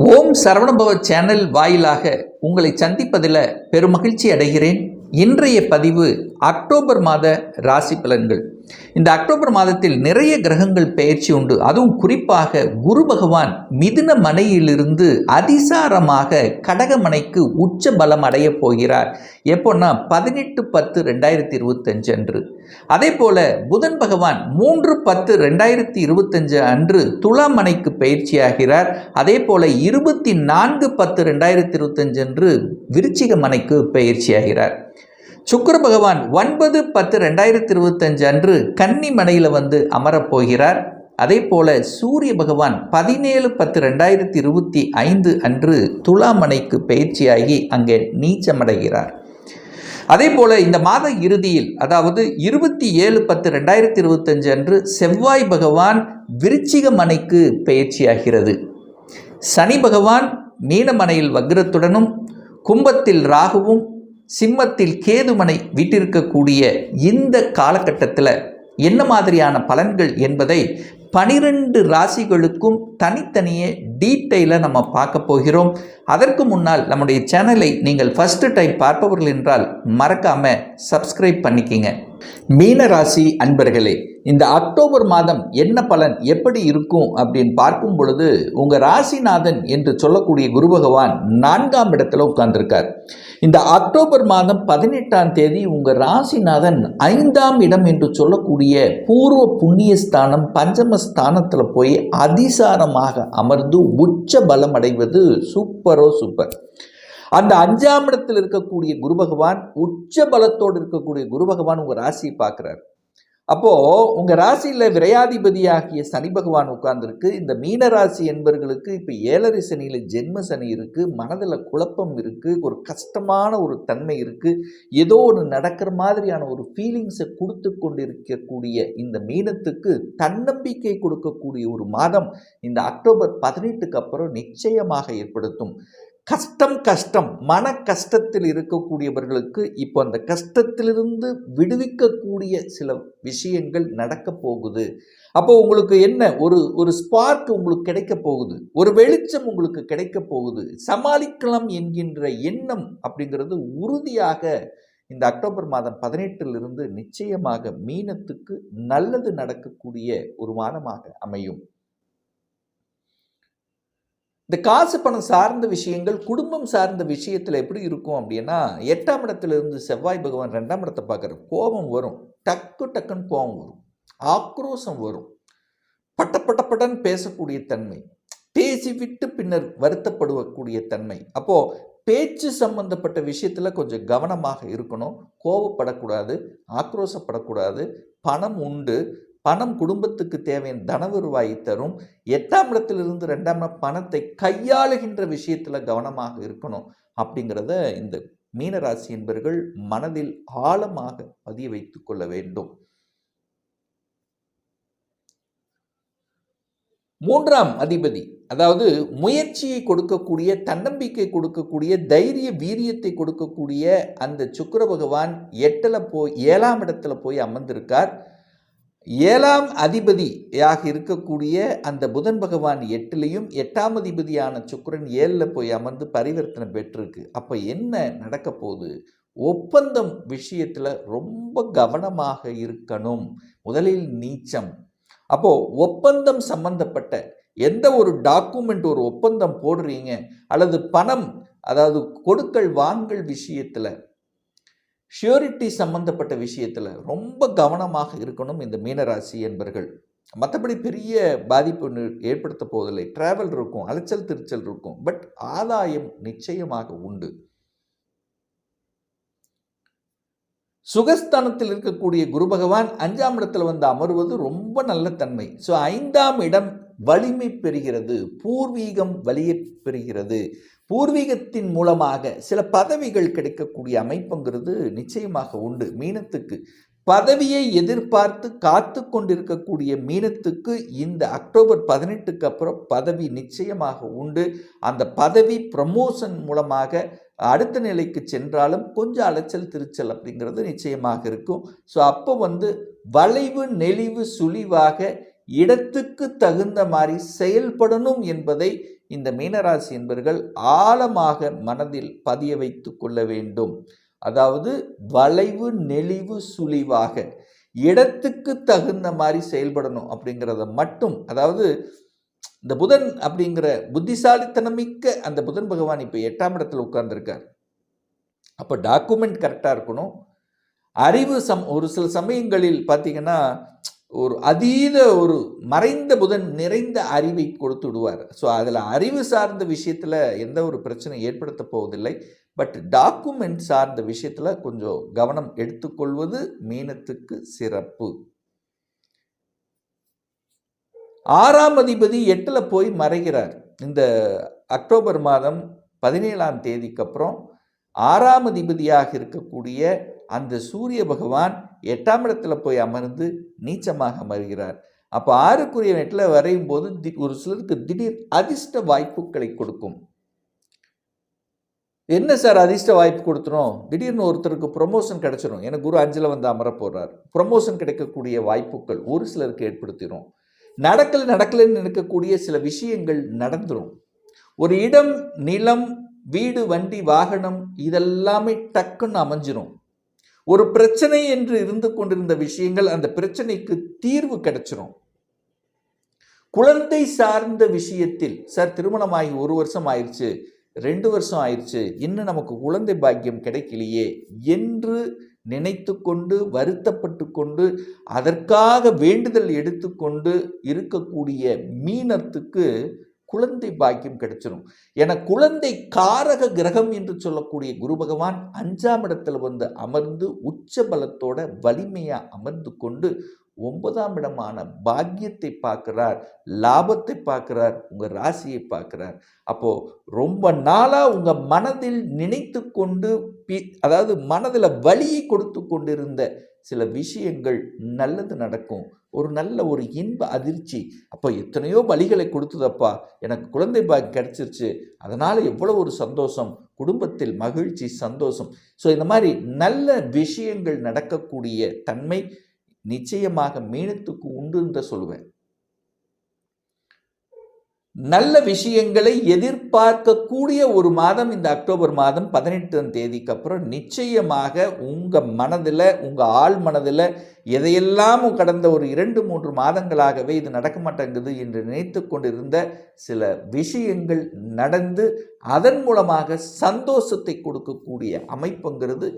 ஓம் Saravanabhava channel வாயிலாக உங்களை சந்திப்பதில் பெருமகிழ்ச்சி அடைகிறேன். இன்றைய பதிவு அக்டோபர் மாத ராசி பலன்கள். இந்த அக்டோபர் மாதத்தில் நிறைய கிரகங்கள் பெயர்ச்சி உண்டு. அதுவும் குறிப்பாக குரு பகவான் மிதுன மனையிலிருந்து அதிசாரமாக கடகமனைக்கு உச்ச பலம் அடைய போகிறார். எப்போன்னா 18/10/2025 அன்று. அதே போல புதன் பகவான் 3/10/2025 அன்று துலாமனைக்கு பயிற்சியாகிறார். அதே போல 24/10/2025 அன்று விருச்சிக மனைக்கு பயிற்சியாகிறார். சுக்கிர பகவான் 9/10/2025 அன்று கன்னி மனையில் அமரப்போகிறார். அதே போல சூரிய பகவான் 17/10/2025 அன்று துலாமனைக்கு பயிற்சியாகி அங்கே நீச்சமடைகிறார். அதே போல இந்த மாத இறுதியில், அதாவது 27/10/2025 அன்று செவ்வாய் பகவான் விருச்சிக மனைக்கு பயிற்சியாகிறது. சனி பகவான் மீனமனையில் வக்ரத்துடனும் கும்பத்தில் ராகுவும் சிம்மத்தில் கேதுமனை வீட்டிருக்கக்கூடிய இந்த காலகட்டத்தில் என்ன மாதிரியான பலன்கள் என்பதை 12 ராசிகளுக்கும் தனித்தனியே டீட்டெயிலாக நம்ம பார்க்க போகிறோம். அதற்கு முன்னால் நம்முடைய சேனலை நீங்கள் ஃபர்ஸ்ட் டைம் பார்ப்பவர்கள் என்றால் மறக்காமல் சப்ஸ்கிரைப் பண்ணிக்கிங்க. மீன ராசி அன்பர்களே, இந்த அக்டோபர் மாதம் என்ன பலன் எப்படி இருக்கும் அப்படின்னு பார்க்கும் பொழுது, உங்கள் ராசிநாதன் என்று சொல்லக்கூடிய குரு பகவான் 4ஆம் இடத்துல உட்கார்ந்துருக்கார். இந்த அக்டோபர் மாதம் 18ஆம் தேதி உங்கள் ராசிநாதன் 5ஆம் இடம் என்று சொல்லக்கூடிய பூர்வ புண்ணிய ஸ்தானம் பஞ்சமஸ்தானத்தில் போய் அதிசாரமாக அமர்ந்து உச்ச பலம் அடைவது சூப்பரோ சூப்பர். அந்த 5ஆம் இடத்தில் இருக்கக்கூடிய குரு பகவான், உச்ச பலத்தோடு இருக்கக்கூடிய குரு பகவான் உங்கள் ராசியை பார்க்குறார். அப்போது உங்கள் ராசியில் விரையாதிபதியாகிய சனி பகவான் உட்கார்ந்துருக்கு. இந்த மீன ராசி என்பவர்களுக்கு இப்போ 7.5 சனியில் ஜென்ம சனி இருக்குது. மனதில் குழப்பம் இருக்குது, ஒரு கஷ்டமான ஒரு தன்மை இருக்குது, ஏதோ ஒன்று நடக்கிற மாதிரியான ஒரு ஃபீலிங்ஸை கொடுத்து கொண்டிருக்கக்கூடிய இந்த மீனத்துக்கு தன்னம்பிக்கை கொடுக்கக்கூடிய ஒரு மாதம் இந்த அக்டோபர் 18க்கு அப்புறம் நிச்சயமாக ஏற்படுத்தும். கஷ்டம் மன கஷ்டத்தில் இருக்கக்கூடியவர்களுக்கு இப்போ அந்த கஷ்டத்திலிருந்து விடுவிக்கக்கூடிய சில விஷயங்கள் நடக்க போகுது. அப்போ உங்களுக்கு என்ன ஒரு ஸ்பார்க் உங்களுக்கு கிடைக்க போகுது, ஒரு வெளிச்சம் உங்களுக்கு கிடைக்க போகுது, சமாளிக்கலாம் என்கின்ற எண்ணம் அப்படிங்கிறது உறுதியாக இந்த அக்டோபர் மாதம் 18லிருந்து நிச்சயமாக மீனத்துக்கு நல்லது நடக்கக்கூடிய ஒரு மாதமாக அமையும். இந்த காசு பணம் சார்ந்த விஷயங்கள், குடும்பம் சார்ந்த விஷயத்தில் எப்படி இருக்கும் அப்படின்னா, 8ஆம் இடத்திலிருந்து செவ்வாய் பகவான் 2ஆம் இடத்தை பார்க்குற கோபம் வரும். டக்குன்னு கோபம் வரும், ஆக்ரோஷம் வரும், பட்டன்னு பேசக்கூடிய தன்மை, பேசிவிட்டு பின்னர் வருத்தப்படக்கூடிய தன்மை. அப்போது பேச்சு சம்பந்தப்பட்ட விஷயத்தில் கொஞ்சம் கவனமாக இருக்கணும். கோபப்படக்கூடாது, ஆக்ரோஷப்படக்கூடாது. பணம் உண்டு, பணம் குடும்பத்துக்கு தேவையான தன வருவாயை தரும். 8ஆம் இடத்திலிருந்து 2ஆம் இடம் பணத்தை கையாளுகின்ற விஷயத்தில் கவனமாக இருக்கணும். அப்படிங்கிறத இந்த மீனராசி என்பவர்கள் மனதில் ஆழமாக பதிய வைத்துக் கொள்ள வேண்டும். 3ஆம் அதிபதி, அதாவது முயற்சியை கொடுக்கக்கூடிய, தன்னம்பிக்கை கொடுக்கக்கூடிய, தைரிய வீரியத்தை கொடுக்கக்கூடிய அந்த சுக்கிர பகவான் 7ஆம் இடத்துல போய் அமர்ந்திருக்கார். 7ஆம் அதிபதியாக இருக்கக்கூடிய அந்த புதன் பகவான் 8லையும், 8ஆம் அதிபதியான சுக்கிரன் 7ல் போய் அமர்ந்து பரிவர்த்தனை பெற்றிருக்கு. அப்போ என்ன நடக்க போகுது? ஒப்பந்தம் விஷயத்தில் ரொம்ப கவனமாக இருக்கணும். முதலில் நீச்சம். அப்போது ஒப்பந்தம் சம்பந்தப்பட்ட எந்த ஒரு டாக்குமெண்ட், ஒரு ஒப்பந்தம் போடுறீங்க அல்லது பணம், அதாவது கொடுக்கல் வாங்கல் விஷயத்தில், ஷியூரிட்டி சம்பந்தப்பட்ட விஷயத்தில் ரொம்ப கவனமாக இருக்கணும் இந்த மீனராசி என்பர்கள். மற்றபடி பெரிய பாதிப்பு ஏற்படுத்த போவதில்லை. டிராவல் இருக்கும், அலைச்சல் திருச்சல் இருக்கும், பட் ஆதாயம் நிச்சயமாக உண்டு. சுகஸ்தானத்தில் இருக்கக்கூடிய குரு பகவான் 5ஆம் இடத்துல அமர்வது ரொம்ப நல்ல தன்மை. ஸோ 5ஆம் இடம் வலிமை பெறுகிறது, பூர்வீகம் வலியை பெறுகிறது. பூர்வீகத்தின் மூலமாக சில பதவிகள் கிடைக்கக்கூடிய அமைப்புங்கிறது நிச்சயமாக உண்டு. மீனத்துக்கு பதவியை எதிர்பார்த்து காத்து கொண்டிருக்கக்கூடிய மீனத்துக்கு இந்த அக்டோபர் 18க்கு அப்புறம் பதவி நிச்சயமாக உண்டு. அந்த பதவி ப்ரமோஷன் மூலமாக அடுத்த நிலைக்கு சென்றாலும் கொஞ்சம் அலைச்சல் திருச்சல் அப்படிங்கிறது நிச்சயமாக இருக்கும். ஸோ அப்போ வளைவு நெளிவு சுழிவாக இடத்துக்கு தகுந்த மாதிரி செயல்படணும் என்பதை இந்த மீனராசி என்பர்கள் ஆழமாக மனதில் பதிய வைத்து கொள்ள வேண்டும். அதாவது வளைவு நெளிவு சுழிவாக இடத்துக்கு தகுந்த மாதிரி செயல்படணும் அப்படிங்கிறத மட்டும், அதாவது இந்த புதன் அப்படிங்கிற புத்திசாலித்தனமிக்க அந்த புதன் பகவான் இப்போ 8ஆம் இடத்துல உட்கார்ந்துருக்கார். அப்போ டாக்குமெண்ட் கரெக்டாக இருக்கணும். அறிவு ஒரு சில சமயங்களில் பார்த்தீங்கன்னா ஒரு அதீத ஒரு மறைந்த புதன் நிறைந்த அறிவை கொடுத்து விடுவார். ஸோ அதில் அறிவு சார்ந்த விஷயத்தில் எந்த ஒரு பிரச்சனை ஏற்படுத்த போவதில்லை. பட் டாக்குமெண்ட் சார்ந்த விஷயத்தில் கொஞ்சம் கவனம் எடுத்துக்கொள்வது மீனத்துக்கு சிறப்பு. 6ஆம் அதிபதி 8ல் போய் மறைகிறார். இந்த அக்டோபர் மாதம் 17ஆம் தேதிக்கு அப்புறம் 6ஆம் அதிபதியாக இருக்கக்கூடிய அந்த சூரிய பகவான் 8ஆம் இடத்துல போய் அமர்ந்து நீச்சமாக அமர்கிறார். அப்போ 6க்குரிய 8ல் வரையும் போது ஒரு சிலருக்கு திடீர் அதிர்ஷ்ட வாய்ப்புகளை கொடுக்கும். என்ன சார் அதிர்ஷ்ட வாய்ப்பு கொடுத்துரும்? திடீர்னு ஒருத்தருக்கு ப்ரொமோஷன் கிடைச்சிடும். எனக்கு குரு 5ல் வந்து அமர போகிறார். ப்ரொமோஷன் கிடைக்கக்கூடிய வாய்ப்புகள் ஒரு சிலருக்கு ஏற்படுத்திடும். நடக்கலன்னு நினைக்கக்கூடிய சில விஷயங்கள் நடந்துடும். ஒரு இடம், நிலம், வீடு, வண்டி, வாகனம் இதெல்லாமே டக்குன்னு அமைஞ்சிரும். ஒரு பிரச்சனை என்று இருந்து கொண்டிருந்த விஷயங்கள் அந்த பிரச்சனைக்கு தீர்வு கிடைச்சிரும். குழந்தை சார்ந்த விஷயத்தில் சார் திருமணமாகி 1 வருஷம் ஆயிடுச்சு, 2 வருஷம் ஆயிடுச்சு, இன்னும் நமக்கு குழந்தை பாக்கியம் கிடைக்கலையே என்று நினைத்து கொண்டு வருத்தப்பட்டு கொண்டு அதற்காக வேண்டுதல் எடுத்துக்கொண்டு இருக்கக்கூடிய மீனத்துக்கு குழந்தை பாக்கியம் கிடைச்சிடும். என குழந்தை காரக கிரகம் என்று சொல்லக்கூடிய குரு பகவான் 5ஆம் இடத்துல வந்து அமர்ந்து உச்ச பலத்தோட வலிமையா அமர்ந்து கொண்டு 9ஆம் இடமான பாக்கியத்தை பார்க்கிறார், லாபத்தை பார்க்கிறார், உங்க ராசியை பார்க்கிறார். அப்போ ரொம்ப நாளா உங்க மனதில் நினைத்து கொண்டு அதாவது மனதில் வலியை கொடுத்து கொண்டிருந்த சில விஷயங்கள் நல்லது நடக்கும். ஒரு நல்ல ஒரு இன்ப அதிர்ச்சி. அப்போ எத்தனையோ வலிகளை கொடுத்ததப்பா, எனக்கு குழந்தை பாக்கியம் கிடைச்சிருச்சு, அதனால எவ்வளவு ஒரு சந்தோஷம், குடும்பத்தில் மகிழ்ச்சி, சந்தோஷம். ஸோ இந்த மாதிரி நல்ல விஷயங்கள் நடக்கக்கூடிய தன்மை நிச்சயமாக மீனத்துக்கு உண்டு என்று சொல்லுவேன். நல்ல விஷயங்களை எதிர்பார்க்கக்கூடிய ஒரு மாதம் இந்த அக்டோபர் மாதம் 18ஆம் தேதிக்கு அப்புறம் நிச்சயமாக உங்க மனதில், உங்க ஆள் மனதில் எதையெல்லாம் கடந்த ஒரு 2-3 மாதங்களாகவே இது நடக்க மாட்டேங்குது என்று நினைத்து கொண்டிருந்த சில விஷயங்கள் நடந்து அதன் மூலமாக சந்தோஷத்தை கொடுக்கக்கூடிய அமைப்புங்கிறது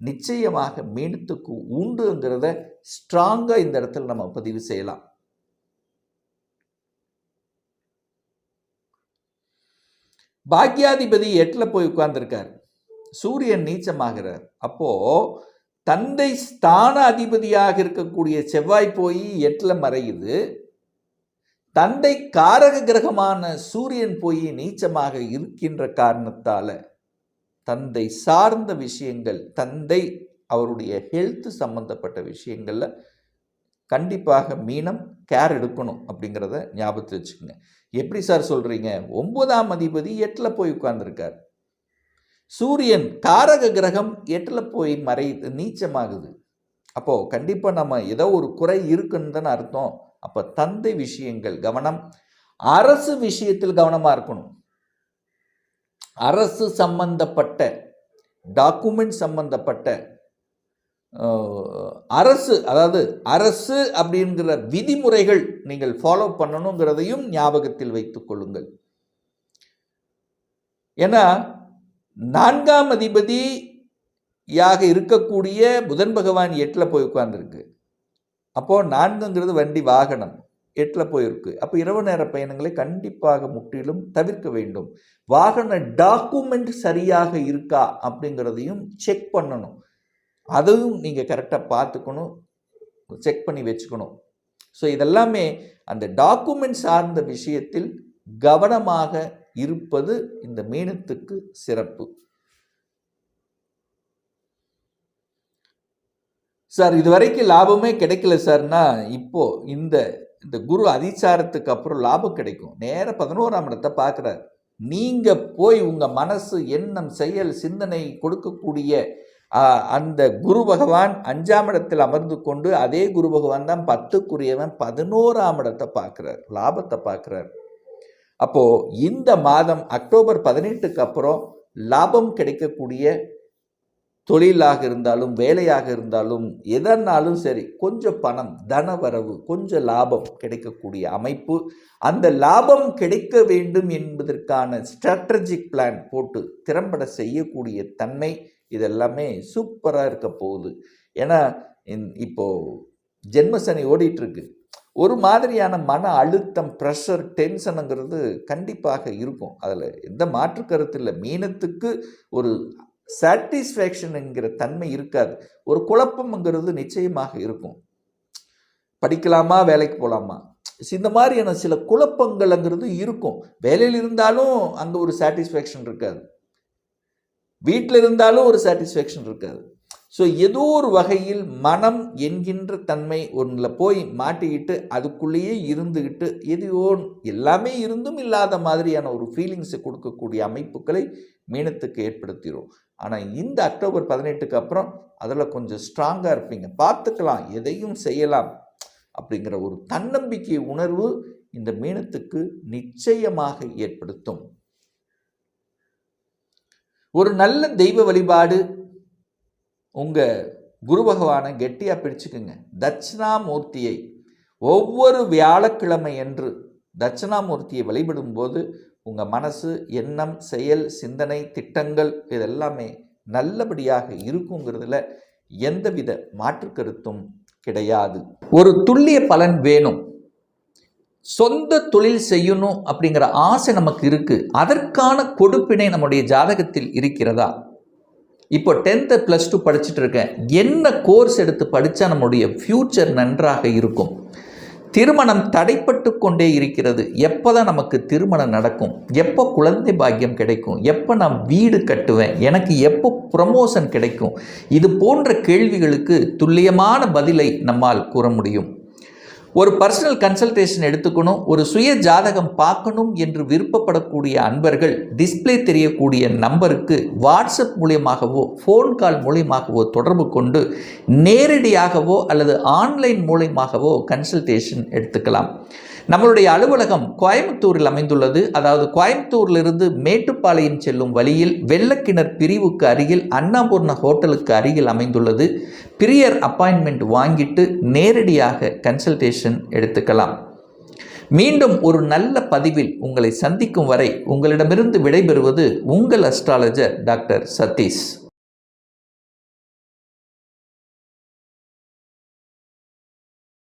நிச்சயமாக மீனத்துக்கு உண்டுங்கிறத ஸ்ட்ராங்காக இந்த இடத்துல நம்ம பதிவு செய்யலாம். பாக்யாதிபதி 8ல் போய் உட்கார்ந்துருக்கார். சூரியன் நீச்சமாகிறார். அப்போ தந்தை ஸ்தான அதிபதியாக இருக்கக்கூடிய செவ்வாய் போய் 8ல் மறையுது. தந்தை காரக கிரகமான சூரியன் போய் நீச்சமாக இருக்கின்ற காரணத்தால தந்தை சார்ந்த விஷயங்கள், தந்தை அவருடைய ஹெல்த் சம்பந்தப்பட்ட விஷயங்கள்ல கண்டிப்பாக மீனம் கேர் எடுக்கணும் அப்படிங்கிறத ஞாபகத்தில் வச்சுக்கோங்க. எப்படி சார் சொல்றீங்க? 9ஆம் அதிபதி 8ல் போய் உட்கார்ந்துருக்கார். சூரியன் காரக கிரகம் 8ல் போய் நீச்சமாகுது. அப்போ கண்டிப்பா நம்ம ஏதோ ஒரு குறை இருக்குன்னு தானே அர்த்தம். அப்ப தந்தை விஷயங்கள் கவனம், அரசு விஷயத்தில் கவனமா இருக்கணும். அரசு சம்பந்தப்பட்ட டாக்குமெண்ட் சம்பந்தப்பட்ட அரசு, அதாவது அரசு அப்படிங்கிற விதிமுறைகள் நீங்கள் ஃபாலோ பண்ணணுங்கிறதையும் ஞாபகத்தில் வைத்துக் கொள்ளுங்கள். ஏன்னா 4ஆம் அதிபதியாக இருக்கக்கூடிய புதன் பகவான் 8ல் போய் உட்கார்ந்துருக்கு. அப்போ 4ங்கிறது வண்டி, வாகனம் 8ல் போயிருக்கு. அப்போ இரவு நேர பயணங்களை கண்டிப்பாக முற்றிலும் தவிர்க்க வேண்டும். வாகன டாக்குமெண்ட் சரியாக இருக்கா அப்படிங்கிறதையும் செக் பண்ணணும். அதுவும் நீங்கள் கரெக்டாக பார்த்துக்கணும், செக் பண்ணி வச்சுக்கணும். ஸோ இதெல்லாமே அந்த டாக்குமெண்ட் சார்ந்த விஷயத்தில் கவனமாக இருப்பது இந்த மீனத்துக்கு சிறப்பு. சார் இதுவரைக்கும் லாபமே கிடைக்கல சார்னா, இப்போ இந்த குரு அதிசாரத்துக்கு அப்புறம் லாபம் கிடைக்கும். நேர 11ஆம் இடத்தை பார்க்குறார். நீங்க போய் உங்க மனசு, எண்ணம், செயல், சிந்தனை கொடுக்கக்கூடிய அந்த குரு பகவான் 5ஆம் இடத்தில் அமர்ந்து கொண்டு அதே குரு பகவான் தான் 10க்குரியவன் 11ஆம் இடத்தை பார்க்குறார், லாபத்தை பார்க்குறார். அப்போது இந்த மாதம் அக்டோபர் 18க்கு அப்புறம் லாபம் கிடைக்கக்கூடிய தொழிலாக இருந்தாலும் வேலையாக இருந்தாலும் எதனாலும் சரி, கொஞ்சம் பணம் தன வரவு, கொஞ்சம் லாபம் கிடைக்கக்கூடிய அமைப்பு. அந்த லாபம் கிடைக்க வேண்டும் என்பதற்கான ஸ்ட்ராட்டஜிக் பிளான் போட்டு திறம்பட செய்யக்கூடிய தன்மை, இதெல்லாமே சூப்பராக இருக்க போகுது. ஏன்னா இப்போது ஜென்மசனி ஓடிட்டுருக்கு. ஒரு மாதிரியான மன அழுத்தம், ப்ரெஷர், டென்ஷனுங்கிறது கண்டிப்பாக இருக்கும். அதில் எந்த மாற்று கருத்து இல்லை. மீனத்துக்கு ஒரு சாட்டிஸ்ஃபேக்ஷன் என்கிற தன்மை இருக்காது. ஒரு குழப்பம்ங்கிறது நிச்சயமாக இருக்கும். படிக்கலாமா, வேலைக்கு போகலாமா, இந்த மாதிரியான சில குழப்பங்கள்ங்கிறது இருக்கும். வேலையில் இருந்தாலும் அங்கே ஒரு சாட்டிஸ்ஃபேக்ஷன் இருக்காது, வீட்டில் இருந்தாலும் ஒரு சாட்டிஸ்ஃபேக்ஷன் இருக்காது. ஸோ ஏதோ ஒரு வகையில் மனம் என்கின்ற தன்மை ஒன்றில் போய் மாட்டிக்கிட்டு அதுக்குள்ளேயே இருந்துக்கிட்டு எதையோ எல்லாமே இருந்தும் இல்லாத மாதிரியான ஒரு ஃபீலிங்ஸை கொடுக்கக்கூடிய அமைப்புகளை மீனத்துக்கு ஏற்படுத்திடும். ஆனால் இந்த அக்டோபர் 18க்கு அப்புறம் அதில் கொஞ்சம் ஸ்ட்ராங்காக இருப்பீங்க. பார்த்துக்கலாம், எதையும் செய்யலாம் அப்படிங்கிற ஒரு தன்னம்பிக்கை உணர்வு இந்த மீனத்துக்கு நிச்சயமாக ஏற்படுத்தும். ஒரு நல்ல தெய்வ வழிபாடு, உங்கள் குரு பகவானை கெட்டியாக பிடிச்சுக்குங்க. தட்சிணாமூர்த்தியை ஒவ்வொரு வியாழக்கிழமை என்று தட்சிணாமூர்த்தியை வழிபடும்போது உங்கள் மனசு, எண்ணம், செயல், சிந்தனை, திட்டங்கள் இதெல்லாமே நல்லபடியாக இருக்குங்கிறதுல எந்தவித மாற்று கருத்தும் கிடையாது. ஒரு துல்லிய பலன் வேணும். சொந்த தொழில் செய்யணும் அப்படிங்கிற ஆசை நமக்கு இருக்குது. அதற்கான கொடுப்பினை நம்முடைய ஜாதகத்தில் இருக்கிறதா? இப்போ 10th +2 படிச்சுட்டு இருக்கேன், என்ன கோர்ஸ் எடுத்து படித்தா நம்முடைய ஃப்யூச்சர் நன்றாக இருக்கும்? திருமணம் தடைப்பட்டு கொண்டே இருக்கிறது, எப்போ தான் நமக்கு திருமணம் நடக்கும்? எப்போ குழந்தை பாக்கியம் கிடைக்கும்? எப்போ நான் வீடு கட்டுவேன்? எனக்கு எப்போ ப்ரமோஷன் கிடைக்கும்? இது போன்ற கேள்விகளுக்கு துல்லியமான பதிலை நம்மால் கூற முடியும். ஒரு பர்சனல் கன்சல்டேஷன் எடுத்துக்கணும், ஒரு சுய ஜாதகம் பார்க்கணும் என்று விருப்பப்படக்கூடிய அன்பர்கள் டிஸ்பிளே தெரியக்கூடிய நம்பருக்கு வாட்ஸ்அப் மூலியமாகவோ ஃபோன் கால் மூலியமாகவோ தொடர்பு கொண்டு நேரடியாகவோ அல்லது ஆன்லைன் மூலியமாகவோ கன்சல்டேஷன் எடுத்துக்கலாம். நம்மளுடைய அலுவலகம் கோயம்புத்தூரில் அமைந்துள்ளது. அதாவது கோயம்புத்தூரிலிருந்து மேட்டுப்பாளையம் செல்லும் வழியில் வெள்ளக்கிணர் பிரிவுக்கு அருகில் அன்னபூர்ணா ஹோட்டலுக்கு அருகில் அமைந்துள்ளது. பிரியர் அப்பாயின்மெண்ட் வாங்கிட்டு நேரடியாக கன்சல்டேஷன் எடுத்துக்கலாம். மீண்டும் ஒரு நல்ல பதிவில் உங்களை சந்திக்கும் வரை உங்களிடமிருந்து விடைபெறுவது உங்கள் அஸ்ட்ராலஜர் டாக்டர் சதீஷ்.